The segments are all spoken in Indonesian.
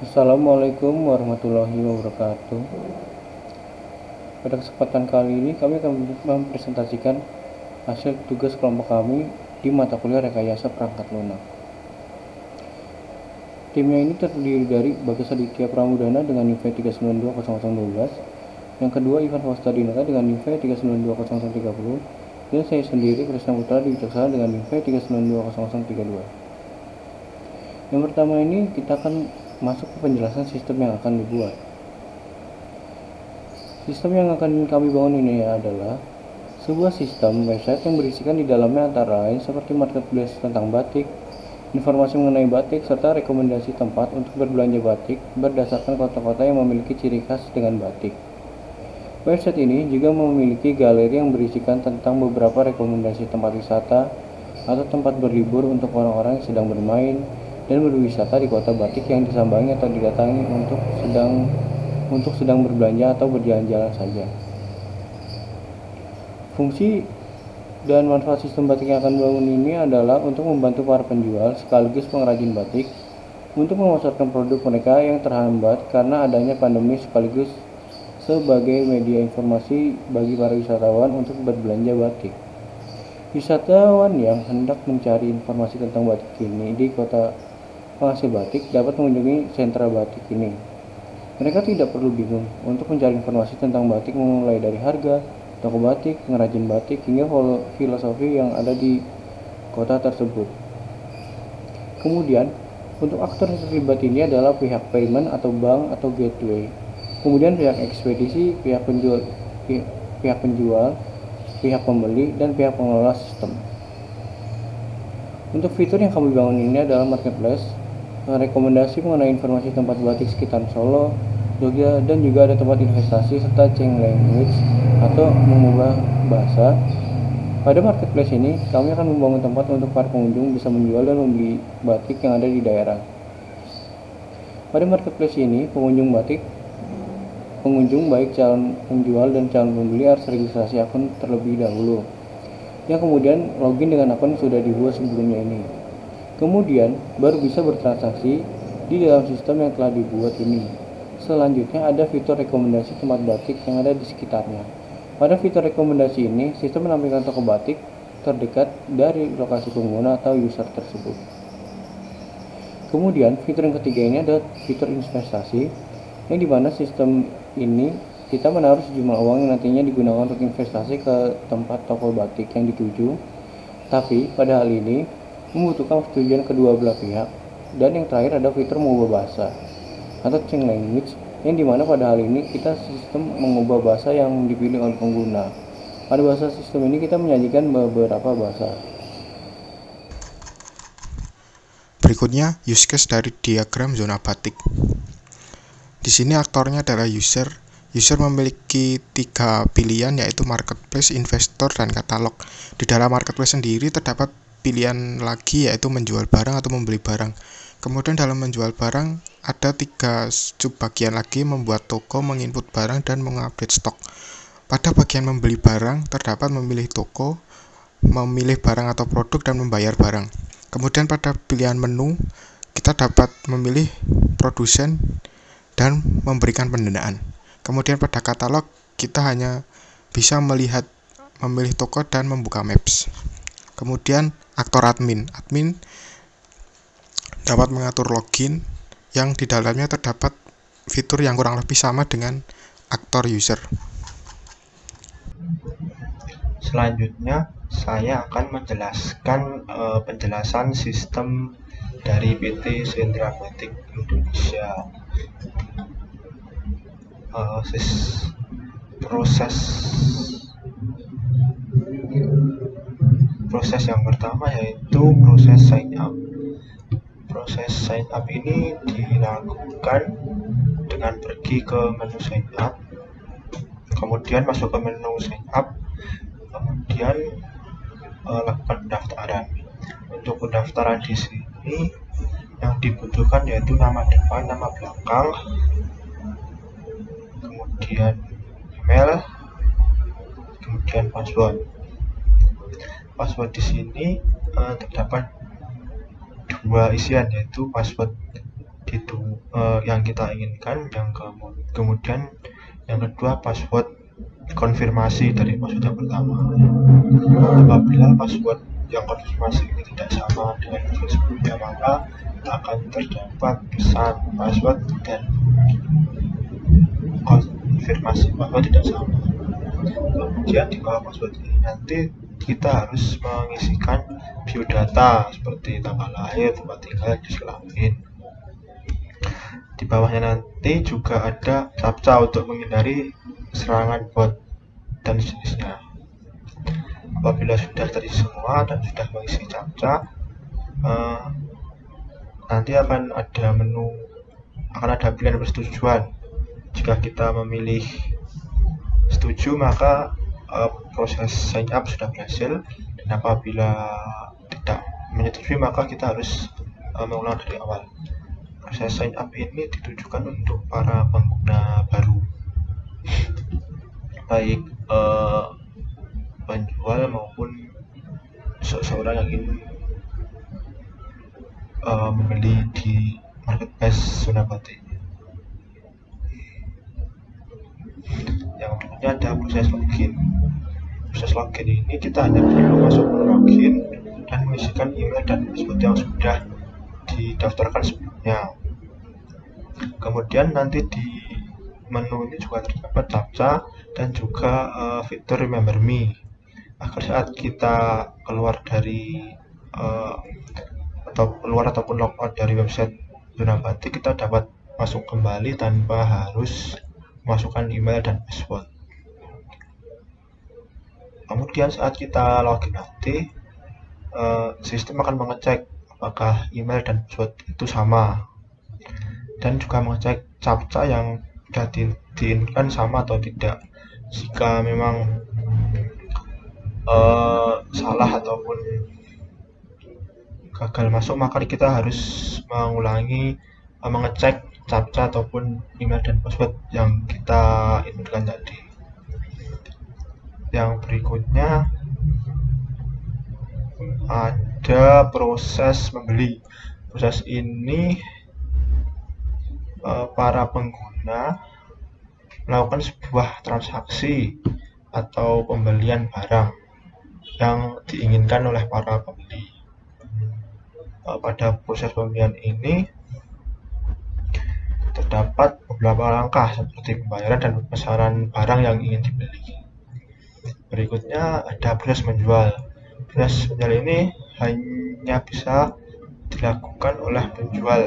Assalamualaikum warahmatullahi wabarakatuh. Pada kesempatan kali ini kami akan mempresentasikan hasil tugas kelompok kami di mata kuliah rekayasa perangkat lunak. Timnya ini terdiri dari Bagas Aditya Pramudana dengan nilai 3920012, yang kedua Ivan Fausta Dinata dengan nilai 3920030, dan saya sendiri Krisna Putra Wicaksana dengan nilai 3920032. Yang pertama ini kita akan masuk ke penjelasan sistem yang akan dibuat. Sistem yang akan kami bangun ini adalah sebuah sistem website yang berisikan di dalamnya antara lain seperti marketplace tentang batik, informasi mengenai batik, serta rekomendasi tempat untuk berbelanja batik berdasarkan kota-kota yang memiliki ciri khas dengan batik. Website ini juga memiliki galeri yang berisikan tentang beberapa rekomendasi tempat wisata atau tempat berlibur untuk orang-orang yang sedang bermain dan berwisata di kota batik yang disambangi atau didatangi untuk sedang berbelanja atau berjalan-jalan saja. Fungsi dan manfaat sistem batik yang akan dibangun ini adalah untuk membantu para penjual sekaligus pengrajin batik untuk memasarkan produk mereka yang terhambat karena adanya pandemi, sekaligus sebagai media informasi bagi para wisatawan untuk berbelanja batik. Wisatawan yang hendak mencari informasi tentang batik ini di kota penghasil batik dapat mengunjungi sentra batik ini. Mereka tidak perlu bingung untuk mencari informasi tentang batik, mulai dari harga, toko batik, pengrajin batik, hingga filosofi yang ada di kota tersebut. Kemudian, untuk aktor yang terlibat ini adalah pihak payment atau bank atau gateway. Kemudian pihak ekspedisi, pihak penjual, pihak pembeli, dan pihak pengelola sistem. Untuk fitur yang kami bangun ini adalah marketplace, rekomendasi mengenai informasi tempat batik sekitar Solo, Jogja, dan juga ada tempat investasi serta change language atau mengubah bahasa. Pada marketplace ini, kami akan membangun tempat untuk para pengunjung bisa menjual dan membeli batik yang ada di daerah. Pada marketplace ini, pengunjung baik calon penjual dan calon pembeli harus registrasi akun terlebih dahulu, yang kemudian login dengan akun yang sudah dibuat sebelumnya ini. Kemudian baru bisa bertransaksi di dalam sistem yang telah dibuat ini. Selanjutnya ada fitur rekomendasi tempat batik yang ada di sekitarnya. Pada fitur rekomendasi ini, sistem menampilkan toko batik terdekat dari lokasi pengguna atau user tersebut. Kemudian fitur yang ketiga ini ada fitur investasi, yang dimana sistem ini kita menaruh sejumlah uang yang nantinya digunakan untuk investasi ke tempat toko batik yang dituju. Tapi pada hal ini membutuhkan persetujuan kedua belah pihak. Dan yang terakhir ada fitur mengubah bahasa atau change language, yang dimana pada hal ini kita sistem mengubah bahasa yang dipilih oleh pengguna. Pada bahasa sistem ini kita menyajikan beberapa bahasa. Berikutnya use case dari diagram zona batik. Di sini aktornya adalah user. User memiliki 3 pilihan, yaitu marketplace, investor, dan katalog. Di dalam marketplace sendiri terdapat pilihan lagi, yaitu menjual barang atau membeli barang. Kemudian dalam menjual barang ada 3 subbagian lagi, membuat toko, menginput barang, dan mengupdate stok. Pada bagian membeli barang terdapat memilih toko, memilih barang atau produk, dan membayar barang. Kemudian pada pilihan menu kita dapat memilih produsen dan memberikan pendanaan. Kemudian pada katalog kita hanya bisa memilih toko dan membuka maps. Kemudian aktor admin dapat mengatur login, yang di dalamnya terdapat fitur yang kurang lebih sama dengan aktor user. Selanjutnya saya akan menjelaskan penjelasan sistem dari PT Sentra Batik Indonesia. Proses yang pertama yaitu proses sign up. Proses sign up ini dilakukan dengan pergi ke menu sign up, kemudian masuk ke menu sign up, kemudian lakukan pendaftaran. Untuk pendaftaran di sini yang dibutuhkan yaitu nama depan, nama belakang, kemudian email, kemudian password. Password di sini terdapat 2 isian, yaitu password gitu yang kita inginkan. Kemudian yang kedua, password konfirmasi dari password yang pertama. Apabila password yang konfirmasi ini tidak sama dengan password sebelumnya, maka akan terdapat pesan password dan konfirmasi password tidak sama. Kemudian di bawah password ini nanti kita harus mengisikan biodata seperti tanggal lahir, tempat tinggal, jenis kelamin. Di bawahnya nanti juga ada captcha untuk menghindari serangan bot dan sejenisnya. Apabila sudah terisi semua dan sudah mengisi captcha, nanti akan ada pilihan persetujuan. Jika kita memilih setuju, maka proses sign up sudah berhasil, dan apabila tidak menyetujui, maka kita harus mengulang dari awal. Proses sign up ini ditujukan untuk para pengguna baru, baik penjual maupun seseorang yang ingin membeli di marketplace Zona Batik. Yang berikutnya ada proses login. Proses login ini kita hanya perlu masuk ke login dan mengisikan email dan password yang sudah didaftarkan sebelumnya. Kemudian nanti di menu ini juga terdapat captcha dan juga fitur Remember Me, agar saat kita keluar ataupun logout dari website Zona Batik, kita dapat masuk kembali tanpa harus masukkan email dan password. Kemudian saat kita login nanti, sistem akan mengecek apakah email dan password itu sama, dan juga mengecek captcha yang sudah diinputkan sama atau tidak. Jika memang salah ataupun gagal masuk, maka kita harus mengulangi mengecek captcha ataupun email dan password yang kita inputkan tadi. Yang berikutnya ada proses membeli. Proses ini para pengguna melakukan sebuah transaksi atau pembelian barang yang diinginkan oleh para pembeli. Pada proses pembelian ini terdapat beberapa langkah seperti pembayaran dan pemesanan barang yang ingin dibeli. Berikutnya ada proses menjual. Proses menjual ini hanya bisa dilakukan oleh penjual.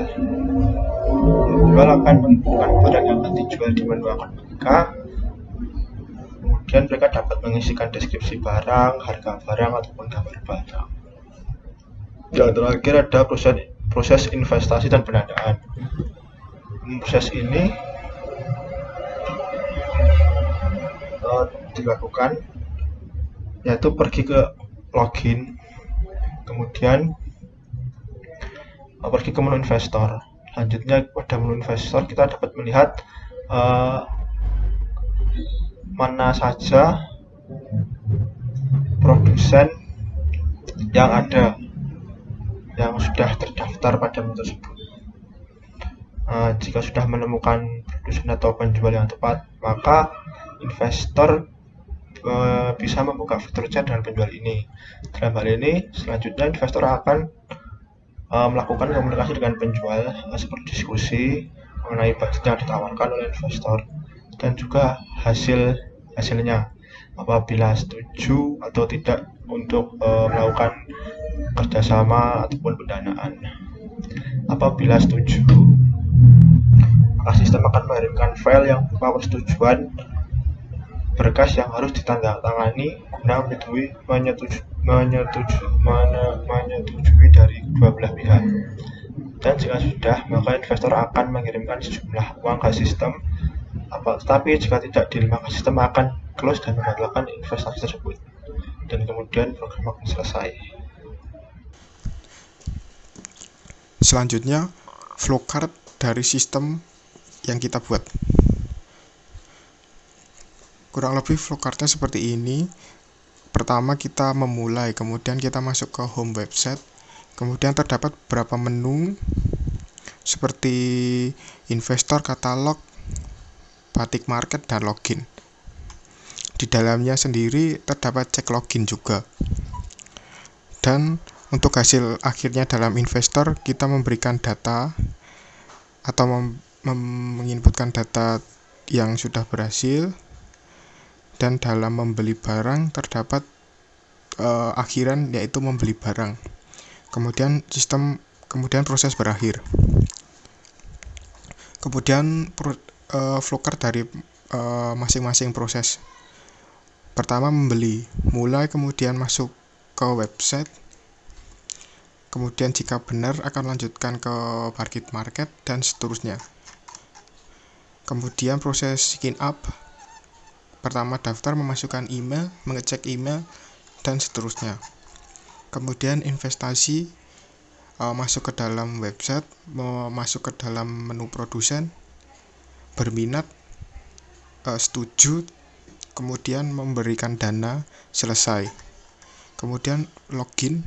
Penjual akan menentukan barang yang akan dijual di menu akun mereka. Kemudian mereka dapat mengisikan deskripsi barang, harga barang, ataupun gambar barang. Yang terakhir ada proses investasi dan pendanaan. Proses ini dilakukan yaitu pergi ke login, kemudian pergi ke menu investor. Selanjutnya pada menu investor kita dapat melihat mana saja produsen yang ada yang sudah terdaftar pada menu tersebut. Jika sudah menemukan produsen atau penjual yang tepat, maka investor bisa membuka fitur chat dengan penjual ini. Dalam hal ini, selanjutnya investor akan melakukan komunikasi dengan penjual seperti diskusi mengenai budget yang ditawarkan oleh investor dan juga hasilnya, apabila setuju atau tidak untuk melakukan kerjasama ataupun pendanaan. Apabila setuju, maka sistem akan mengirimkan file yang berupa persetujuan berkas yang harus ditandatangani guna menyetujui dari kedua belah pihak. Dan jika sudah, maka investor akan mengirimkan sejumlah uang ke sistem. Tetapi jika tidak, maka sistem akan close dan membatalkan investasi tersebut. Dan kemudian program akan selesai. Selanjutnya, flowchart dari sistem yang kita buat. Kurang lebih flowchartnya seperti ini. Pertama kita memulai, kemudian kita masuk ke home website, kemudian terdapat beberapa menu, seperti investor, katalog, batik market, dan login. Di dalamnya sendiri terdapat cek login juga. Dan untuk hasil akhirnya dalam investor, kita memberikan data atau menginputkan data yang sudah berhasil, dan dalam membeli barang terdapat akhiran, yaitu membeli barang. Kemudian proses berakhir. Kemudian flowchart dari masing-masing proses. Pertama membeli, mulai kemudian masuk ke website, kemudian jika benar akan lanjutkan ke batik market, dan seterusnya. Kemudian proses sign up, pertama daftar, memasukkan email, mengecek email, dan seterusnya. Kemudian investasi, masuk ke dalam website, masuk ke dalam menu produsen, berminat, setuju, kemudian memberikan dana, selesai. Kemudian login,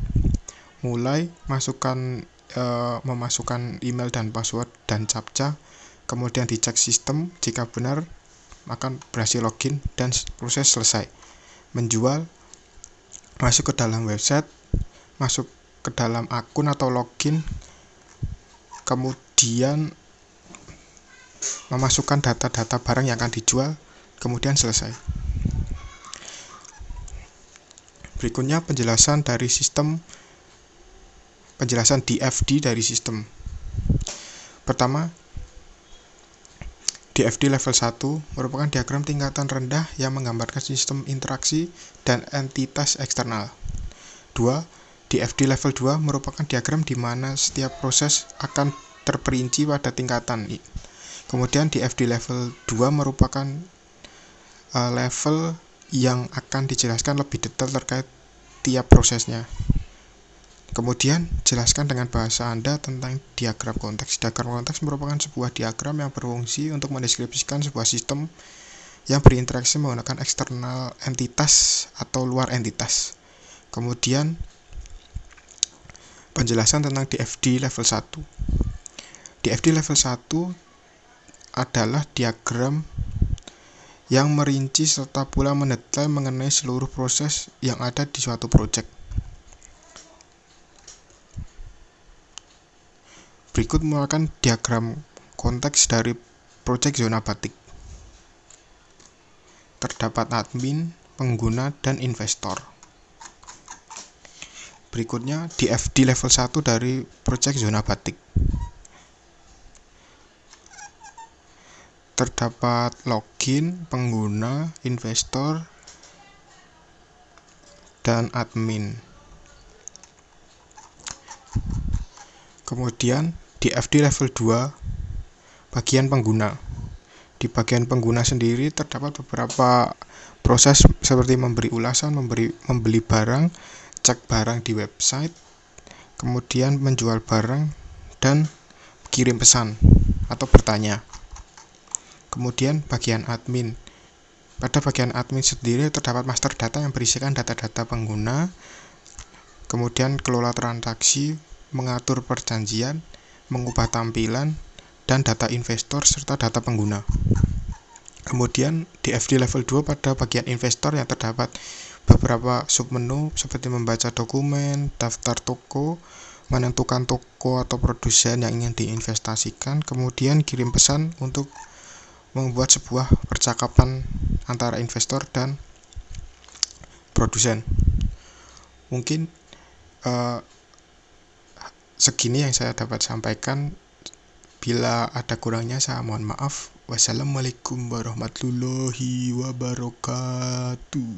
mulai memasukkan email dan password dan captcha, kemudian dicek sistem, jika benar akan berhasil login, dan proses selesai. Menjual, masuk ke dalam website, masuk ke dalam akun atau login, kemudian memasukkan data-data barang yang akan dijual, kemudian selesai. Berikutnya penjelasan DFD dari sistem. Pertama, DFD level 1 merupakan diagram tingkatan rendah yang menggambarkan sistem interaksi dan entitas eksternal. 2. DFD level 2 merupakan diagram di mana setiap proses akan terperinci pada tingkatan. Kemudian DFD level 2 merupakan level yang akan dijelaskan lebih detail terkait tiap prosesnya. Kemudian, jelaskan dengan bahasa Anda tentang diagram konteks. Diagram konteks merupakan sebuah diagram yang berfungsi untuk mendeskripsikan sebuah sistem yang berinteraksi menggunakan eksternal entitas atau luar entitas. Kemudian, penjelasan tentang DFD level 1. DFD level 1 adalah diagram yang merinci serta pula mendetail mengenai seluruh proses yang ada di suatu proyek. Berikut merupakan diagram konteks dari proyek zona batik. Terdapat admin, pengguna, dan investor. Berikutnya DFD level 1 dari proyek zona batik. Terdapat login, pengguna, investor, dan admin. Kemudian DFD level 2 bagian pengguna. Di bagian pengguna sendiri terdapat beberapa proses seperti memberi ulasan, membeli barang, cek barang di website, kemudian menjual barang, dan kirim pesan atau bertanya. Kemudian bagian admin. Pada bagian admin sendiri terdapat master data yang berisikan data-data pengguna, kemudian kelola transaksi, mengatur perjanjian, mengubah tampilan, dan data investor serta data pengguna. Kemudian DFD level 2 pada bagian investor yang terdapat beberapa submenu seperti membaca dokumen, daftar toko, menentukan toko atau produsen yang ingin diinvestasikan, kemudian kirim pesan untuk membuat sebuah percakapan antara investor dan produsen. Mungkin segini yang saya dapat sampaikan. Bila ada kurangnya saya mohon maaf. Wassalamualaikum warahmatullahi wabarakatuh.